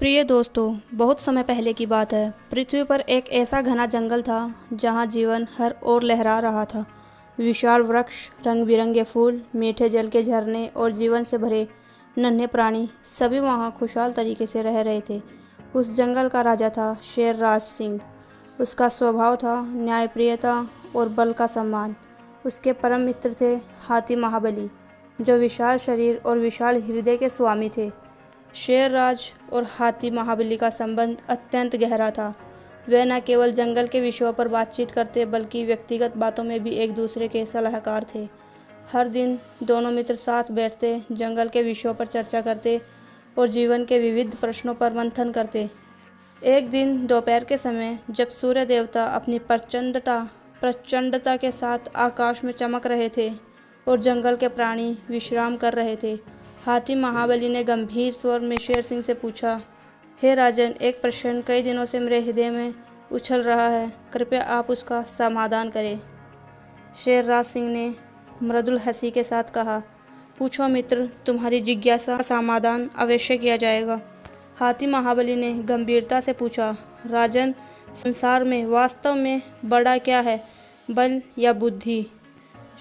प्रिय दोस्तों, बहुत समय पहले की बात है। पृथ्वी पर एक ऐसा घना जंगल था जहाँ जीवन हर ओर लहरा रहा था। विशाल वृक्ष, रंग बिरंगे फूल, मीठे जल के झरने और जीवन से भरे नन्हे प्राणी सभी वहाँ खुशहाल तरीके से रह रहे थे। उस जंगल का राजा था शेरराज सिंह। उसका स्वभाव था न्यायप्रियता और बल का सम्मान। उसके परम मित्र थे हाथी महाबली, जो विशाल शरीर और विशाल हृदय के स्वामी थे। शेरराज और हाथी महाबली का संबंध अत्यंत गहरा था। वे न केवल जंगल के विषयों पर बातचीत करते बल्कि व्यक्तिगत बातों में भी एक दूसरे के सलाहकार थे। हर दिन दोनों मित्र साथ बैठते, जंगल के विषयों पर चर्चा करते और जीवन के विविध प्रश्नों पर मंथन करते। एक दिन दोपहर के समय, जब सूर्य देवता अपनी प्रचंडता के साथ आकाश में चमक रहे थे और जंगल के प्राणी विश्राम कर रहे थे, हाथी महाबली ने गंभीर स्वर में शेर सिंह से पूछा, हे राजन, एक प्रश्न कई दिनों से मेरे हृदय में उछल रहा है, कृपया आप उसका समाधान करें। शेरराज सिंह ने मृदुल हंसी के साथ कहा, पूछो मित्र, तुम्हारी जिज्ञासा का समाधान अवश्य किया जाएगा। हाथी महाबली ने गंभीरता से पूछा, राजन, संसार में वास्तव में बड़ा क्या है, बल या बुद्धि?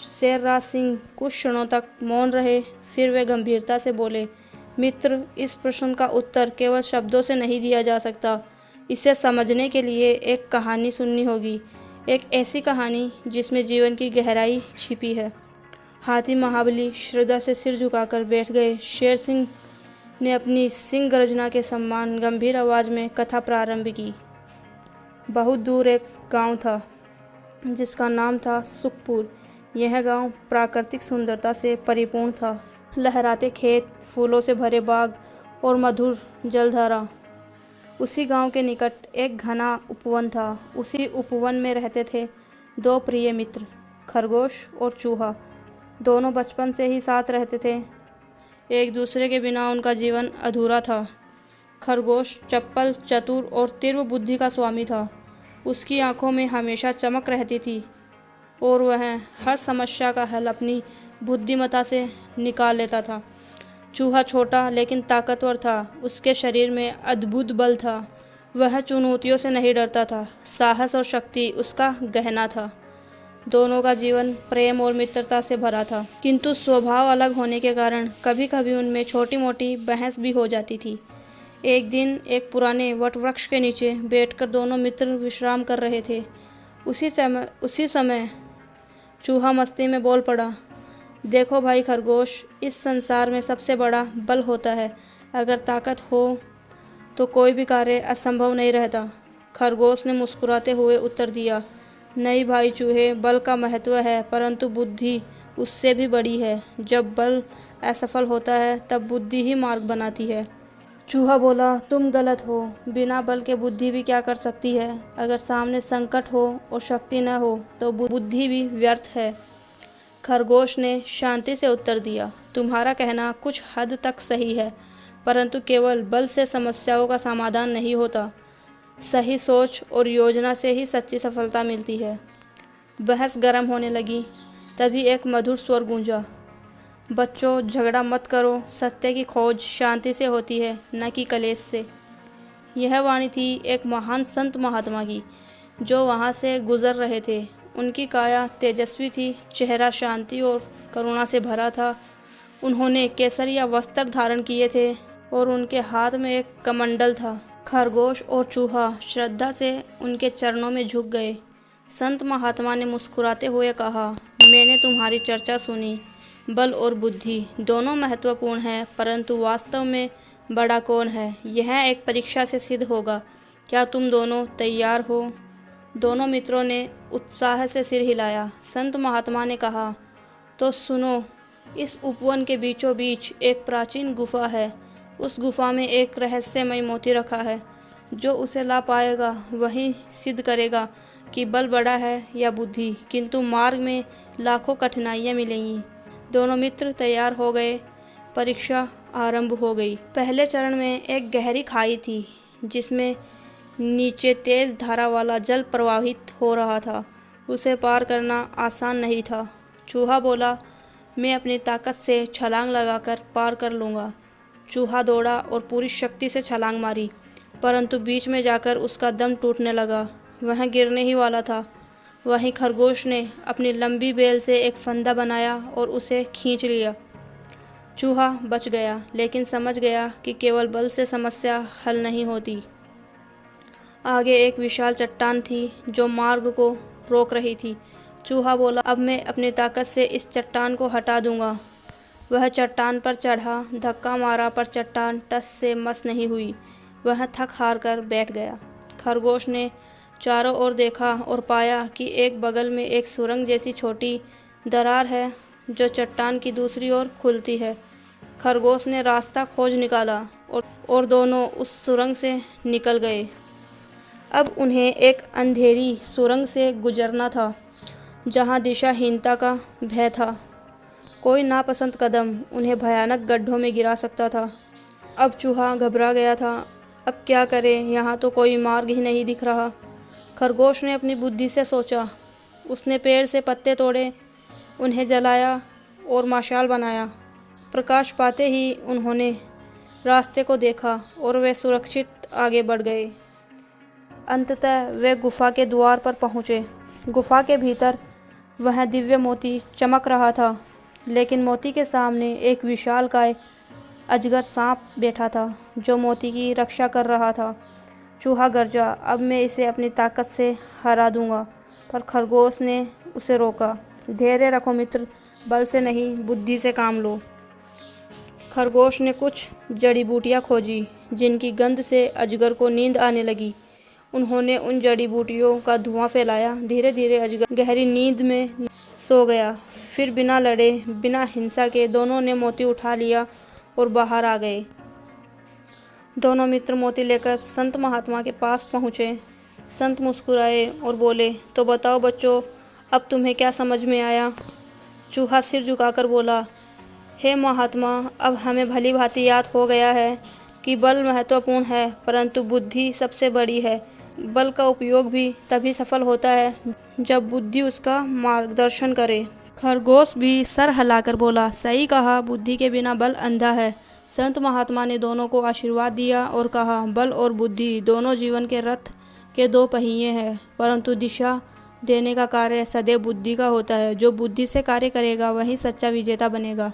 शेरराज सिंह कुछ क्षणों तक मौन रहे, फिर वे गंभीरता से बोले, मित्र, इस प्रश्न का उत्तर केवल शब्दों से नहीं दिया जा सकता। इसे समझने के लिए एक कहानी सुननी होगी, एक ऐसी कहानी जिसमें जीवन की गहराई छिपी है। हाथी महाबली श्रद्धा से सिर झुकाकर बैठ गए। शेर सिंह ने अपनी सिंह गर्जना के समान गंभीर आवाज़ में कथा प्रारंभ की। बहुत दूर एक गांव था जिसका नाम था सुखपुर। यह गांव प्राकृतिक सुंदरता से परिपूर्ण था। लहराते खेत, फूलों से भरे बाग और मधुर जलधारा। उसी गांव के निकट एक घना उपवन था। उसी उपवन में रहते थे दो प्रिय मित्र, खरगोश और चूहा। दोनों बचपन से ही साथ रहते थे। एक दूसरे के बिना उनका जीवन अधूरा था। खरगोश चपल, चतुर और तीव्र बुद्धि का स्वामी था। उसकी आंखों में हमेशा चमक रहती थी और वह हर समस्या का हल अपनी बुद्धिमत्ता से निकाल लेता था। चूहा छोटा लेकिन ताकतवर था। उसके शरीर में अद्भुत बल था। वह चुनौतियों से नहीं डरता था। साहस और शक्ति उसका गहना था। दोनों का जीवन प्रेम और मित्रता से भरा था, किंतु स्वभाव अलग होने के कारण कभी कभी उनमें छोटी मोटी बहस भी हो जाती थी। एक दिन एक पुराने वटवृक्ष के नीचे बैठकर दोनों मित्र विश्राम कर रहे थे। उसी समय चूहा मस्ती में बोल पड़ा, देखो भाई खरगोश, इस संसार में सबसे बड़ा बल होता है। अगर ताकत हो तो कोई भी कार्य असंभव नहीं रहता। खरगोश ने मुस्कुराते हुए उत्तर दिया, नहीं भाई चूहे, बल का महत्व है, परंतु बुद्धि उससे भी बड़ी है। जब बल असफल होता है तब बुद्धि ही मार्ग बनाती है। चूहा बोला, तुम गलत हो। बिना बल के बुद्धि भी क्या कर सकती है? अगर सामने संकट हो और शक्ति न हो तो बुद्धि भी व्यर्थ है। खरगोश ने शांति से उत्तर दिया, तुम्हारा कहना कुछ हद तक सही है, परंतु केवल बल से समस्याओं का समाधान नहीं होता। सही सोच और योजना से ही सच्ची सफलता मिलती है। बहस गर्म होने लगी। तभी एक मधुर स्वर गूंजा, बच्चों, झगड़ा मत करो। सत्य की खोज शांति से होती है, न कि कलेश से। यह वाणी थी एक महान संत महात्मा की, जो वहाँ से गुजर रहे थे। उनकी काया तेजस्वी थी, चेहरा शांति और करुणा से भरा था। उन्होंने केसरिया वस्त्र धारण किए थे और उनके हाथ में एक कमंडल था। खरगोश और चूहा श्रद्धा से उनके चरणों में झुक गए। संत महात्मा ने मुस्कुराते हुए कहा, मैंने तुम्हारी चर्चा सुनी। बल और बुद्धि दोनों महत्वपूर्ण हैं, परंतु वास्तव में बड़ा कौन है, यह एक परीक्षा से सिद्ध होगा। क्या तुम दोनों तैयार हो? दोनों मित्रों ने उत्साह से सिर हिलाया। संत महात्मा ने कहा, तो सुनो, इस उपवन के बीचों बीच एक प्राचीन गुफा है। उस गुफा में एक रहस्यमय मोती रखा है। जो उसे ला पाएगा वही सिद्ध करेगा कि बल बड़ा है या बुद्धि, किंतु मार्ग में लाखों कठिनाइयाँ मिलेंगी। दोनों मित्र तैयार हो गए। परीक्षा आरंभ हो गई। पहले चरण में एक गहरी खाई थी, जिसमें नीचे तेज धारा वाला जल प्रवाहित हो रहा था। उसे पार करना आसान नहीं था। चूहा बोला, मैं अपनी ताकत से छलांग लगाकर पार कर लूँगा। चूहा दौड़ा और पूरी शक्ति से छलांग मारी, परंतु बीच में जाकर उसका दम टूटने लगा। वह गिरने ही वाला था। वहीं खरगोश ने अपनी लंबी बेल से एक फंदा बनाया और उसे खींच लिया। चूहा बच गया, लेकिन समझ गया कि केवल बल से समस्या हल नहीं होती। आगे एक विशाल चट्टान थी जो मार्ग को रोक रही थी। चूहा बोला, अब मैं अपनी ताकत से इस चट्टान को हटा दूंगा। वह चट्टान पर चढ़ा, धक्का मारा, पर चट्टान टस से मस नहीं हुई। वह थक हार कर बैठ गया। खरगोश ने चारों ओर देखा और पाया कि एक बगल में एक सुरंग जैसी छोटी दरार है जो चट्टान की दूसरी ओर खुलती है। खरगोश ने रास्ता खोज निकाला और दोनों उस सुरंग से निकल गए। अब उन्हें एक अंधेरी सुरंग से गुजरना था जहाँ दिशाहीनता का भय था। कोई नापसंद कदम उन्हें भयानक गड्ढों में गिरा सकता था। अब चूहा घबरा गया था। अब क्या करे, यहाँ तो कोई मार्ग ही नहीं दिख रहा। खरगोश ने अपनी बुद्धि से सोचा। उसने पेड़ से पत्ते तोड़े, उन्हें जलाया और मशाल बनाया। प्रकाश पाते ही उन्होंने रास्ते को देखा और वे सुरक्षित आगे बढ़ गए। अंततः वे गुफा के द्वार पर पहुँचे। गुफा के भीतर वह दिव्य मोती चमक रहा था, लेकिन मोती के सामने एक विशालकाय अजगर सांप बैठा था जो मोती की रक्षा कर रहा था। चूहा गरजा, अब मैं इसे अपनी ताकत से हरा दूंगा, पर खरगोश ने उसे रोका। धैर्य रखो मित्र, बल से नहीं बुद्धि से काम लो। खरगोश ने कुछ जड़ी बूटियां खोजी जिनकी गंध से अजगर को नींद आने लगी। उन्होंने उन जड़ी बूटियों का धुआं फैलाया। धीरे धीरे अजगर गहरी नींद में सो गया। फिर बिना लड़े, बिना हिंसा के दोनों ने मोती उठा लिया और बाहर आ गए। दोनों मित्र मोती लेकर संत महात्मा के पास पहुँचे। संत मुस्कुराए और बोले, तो बताओ बच्चों, अब तुम्हें क्या समझ में आया? चूहा सिर झुकाकर बोला, हे महात्मा, अब हमें भली भांति याद हो गया है कि बल महत्वपूर्ण है, परंतु बुद्धि सबसे बड़ी है। बल का उपयोग भी तभी सफल होता है जब बुद्धि उसका मार्गदर्शन करे। खरगोश भी सर हिलाकर बोला, सही कहा, बुद्धि के बिना बल अंधा है। संत महात्मा ने दोनों को आशीर्वाद दिया और कहा, बल और बुद्धि दोनों जीवन के रथ के दो पहिए हैं, परंतु दिशा देने का कार्य सदैव बुद्धि का होता है। जो बुद्धि से कार्य करेगा वही सच्चा विजेता बनेगा।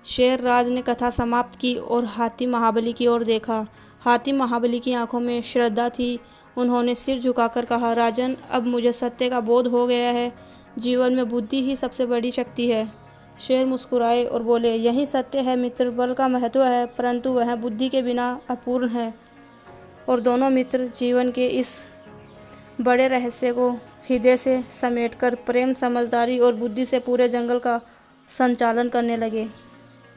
शेर राज ने कथा समाप्त की और हाथी महाबली की ओर देखा। हाथी महाबली की आंखों में श्रद्धा थी। उन्होंने सिर झुकाकर कहा, राजन, अब मुझे सत्य का बोध हो गया है। जीवन में बुद्धि ही सबसे बड़ी शक्ति है। शेर मुस्कुराए और बोले, यही सत्य है मित्र, बल का महत्व है, परंतु वह बुद्धि के बिना अपूर्ण है। और दोनों मित्र जीवन के इस बड़े रहस्य को हृदय से समेटकर प्रेम, समझदारी और बुद्धि से पूरे जंगल का संचालन करने लगे।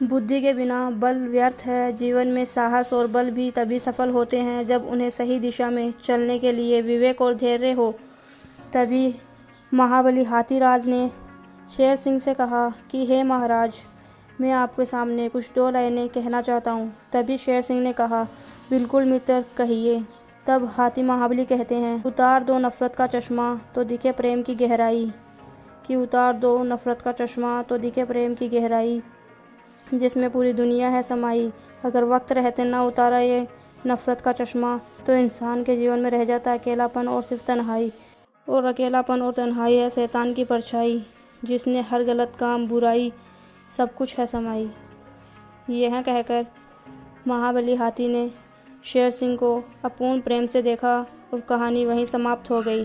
बुद्धि के बिना बल व्यर्थ है। जीवन में साहस और बल भी तभी सफल होते हैं जब उन्हें सही दिशा में चलने के लिए विवेक और धैर्य हो। तभी महाबली हाथीराज ने शेर सिंह से कहा कि हे महाराज, मैं आपके सामने कुछ दो लाइनें कहना चाहता हूँ। तभी शेर सिंह ने कहा, बिल्कुल मित्र, कहिए। तब हाथी महाबली कहते हैं, उतार दो नफरत का चश्मा तो दिखे प्रेम की गहराई। कि उतार दो नफरत का चश्मा तो दिखे प्रेम की गहराई, जिसमें पूरी दुनिया है समाई। अगर वक्त रहते ना उतारा ये नफ़रत का चश्मा, तो इंसान के जीवन में रह जाता अकेलापन और सिर्फ तन्हाई। और अकेलापन और तन्हाई है शैतान की परछाई, जिसने हर गलत काम, बुराई, सब कुछ है समाई। यह कहकर महाबली हाथी ने शेर सिंह को अपूर्ण प्रेम से देखा और कहानी वहीं समाप्त हो गई।